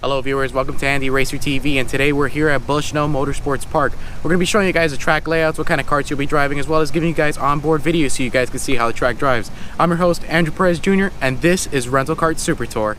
Hello viewers, welcome to Andy Racer TV, and today we're here at Bushnell Motorsports Park. We're going to be showing you guys the track layouts, what kind of karts you'll be driving, as well as giving you guys onboard videos so you guys can see how the track drives. I'm your host, Andrew Perez Jr., and this is Rental Kart Super Tour.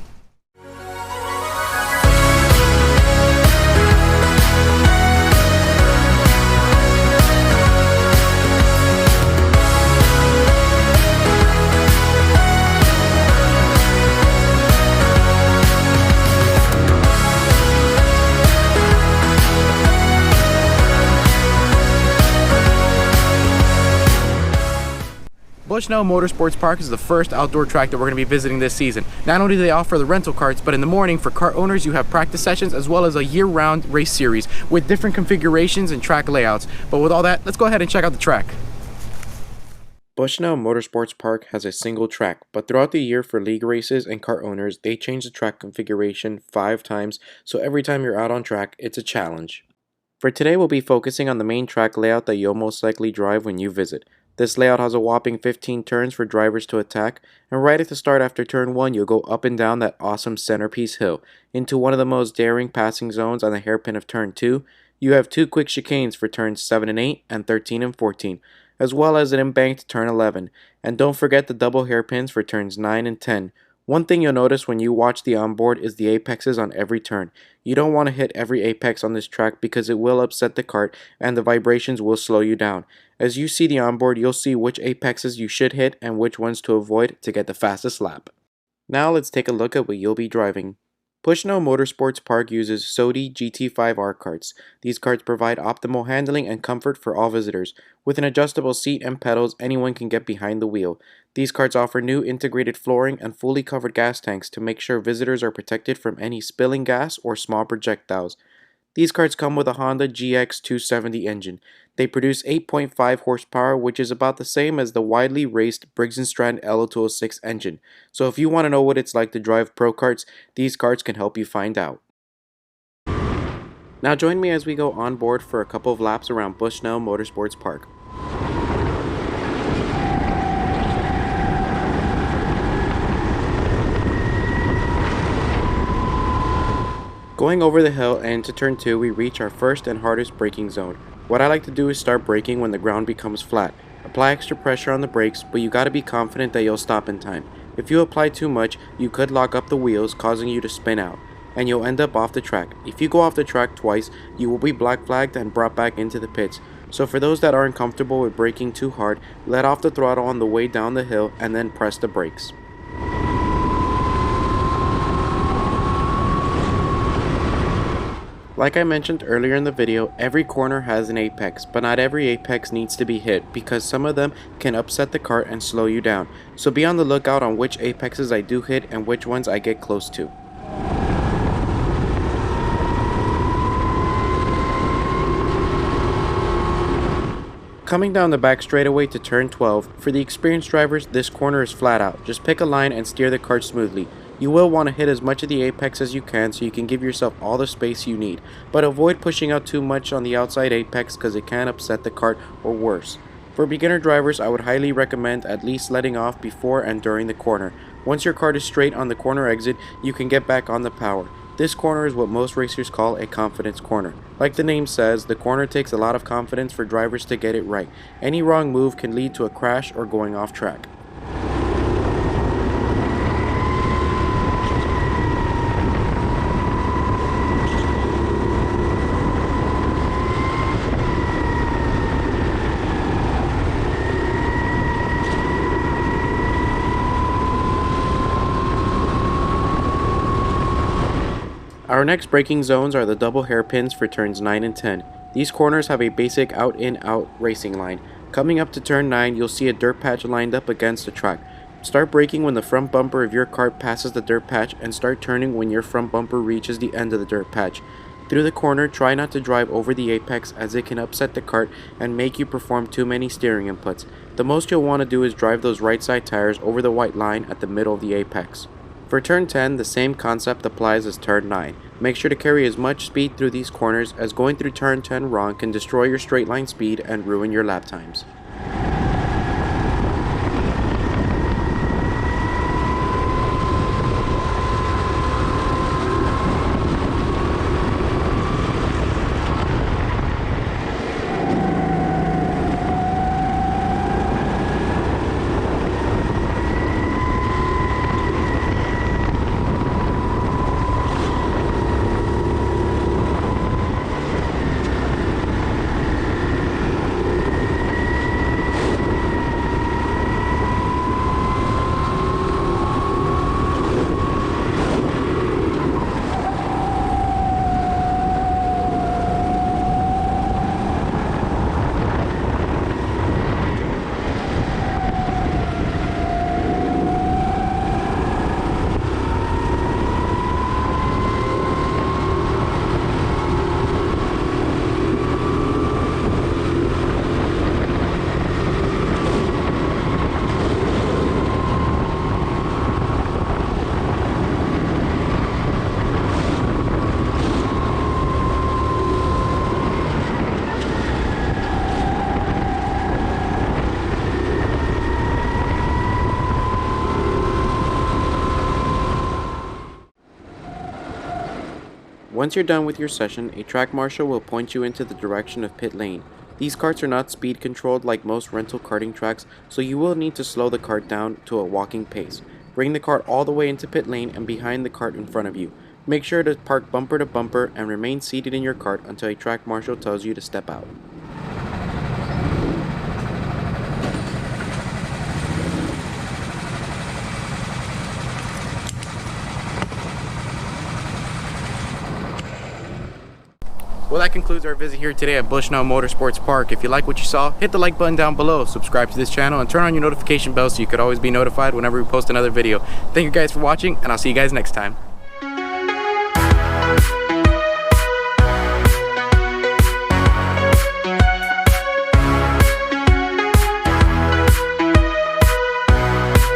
Bushnell Motorsports Park is the first outdoor track that we're going to be visiting this season. Not only do they offer the rental karts, but in the morning for kart owners you have practice sessions as well as a year-round race series with different configurations and track layouts. But with all that, let's go ahead and check out the track. Bushnell Motorsports Park has a single track, but throughout the year for league races and kart owners, they change the track configuration 5 times, so every time you're out on track, it's a challenge. For today, we'll be focusing on the main track layout that you'll most likely drive when you visit. This layout has a whopping 15 turns for drivers to attack, and right at the start after turn 1 you'll go up and down that awesome centerpiece hill into one of the most daring passing zones on the hairpin of turn 2. You have 2 quick chicanes for turns 7 and 8 and 13 and 14, as well as an embanked turn 11, and don't forget the double hairpins for turns 9 and 10. One thing you'll notice when you watch the onboard is the apexes on every turn. You don't want to hit every apex on this track because it will upset the kart and the vibrations will slow you down. As you see the onboard, you'll see which apexes you should hit and which ones to avoid to get the fastest lap. Now let's take a look at what you'll be driving. Bushnell Motorsports Park uses Sodi GT5R karts. These karts provide optimal handling and comfort for all visitors. With an adjustable seat and pedals, anyone can get behind the wheel. These karts offer new integrated flooring and fully covered gas tanks to make sure visitors are protected from any spilling gas or small projectiles. These karts come with a Honda GX270 engine. They produce 8.5 horsepower, which is about the same as the widely raced Briggs & Stratton L206 engine. So if you want to know what it's like to drive pro karts, these karts can help you find out. Now join me as we go on board for a couple of laps around Bushnell Motorsports Park. Going over the hill and into turn 2, we reach our first and hardest braking zone. What I like to do is start braking when the ground becomes flat. Apply extra pressure on the brakes, but you gotta be confident that you'll stop in time. If you apply too much, you could lock up the wheels, causing you to spin out, and you'll end up off the track. If you go off the track twice, you will be black flagged and brought back into the pits. So for those that aren't comfortable with braking too hard, let off the throttle on the way down the hill and then press the brakes. Like I mentioned earlier in the video, every corner has an apex, but not every apex needs to be hit because some of them can upset the kart and slow you down. So be on the lookout on which apexes I do hit and which ones I get close to. Coming down the back straightaway to turn 12, for the experienced drivers this corner is flat out. Just pick a line and steer the kart smoothly. You will want to hit as much of the apex as you can so you can give yourself all the space you need, but avoid pushing out too much on the outside apex because it can upset the kart or worse. For beginner drivers, I would highly recommend at least letting off before and during the corner. Once your kart is straight on the corner exit, you can get back on the power. This corner is what most racers call a confidence corner. Like the name says, the corner takes a lot of confidence for drivers to get it right. Any wrong move can lead to a crash or going off track. Our next braking zones are the double hairpins for turns 9 and 10. These corners have a basic out-in-out racing line. Coming up to turn 9, you'll see a dirt patch lined up against the track. Start braking when the front bumper of your kart passes the dirt patch and start turning when your front bumper reaches the end of the dirt patch. Through the corner, try not to drive over the apex as it can upset the kart and make you perform too many steering inputs. The most you'll want to do is drive those right side tires over the white line at the middle of the apex. For turn 10, the same concept applies as turn 9. Make sure to carry as much speed through these corners as going through turn 10 wrong can destroy your straight line speed and ruin your lap times. Once you're done with your session, a track marshal will point you into the direction of pit lane. These karts are not speed controlled like most rental karting tracks, so you will need to slow the kart down to a walking pace. Bring the kart all the way into pit lane and behind the kart in front of you. Make sure to park bumper to bumper and remain seated in your kart until a track marshal tells you to step out. Well, that concludes our visit here today at Bushnell Motorsports Park. If you like what you saw, hit the like button down below, subscribe to this channel, and turn on your notification bell so you could always be notified whenever we post another video. Thank you guys for watching, and I'll see you guys next time.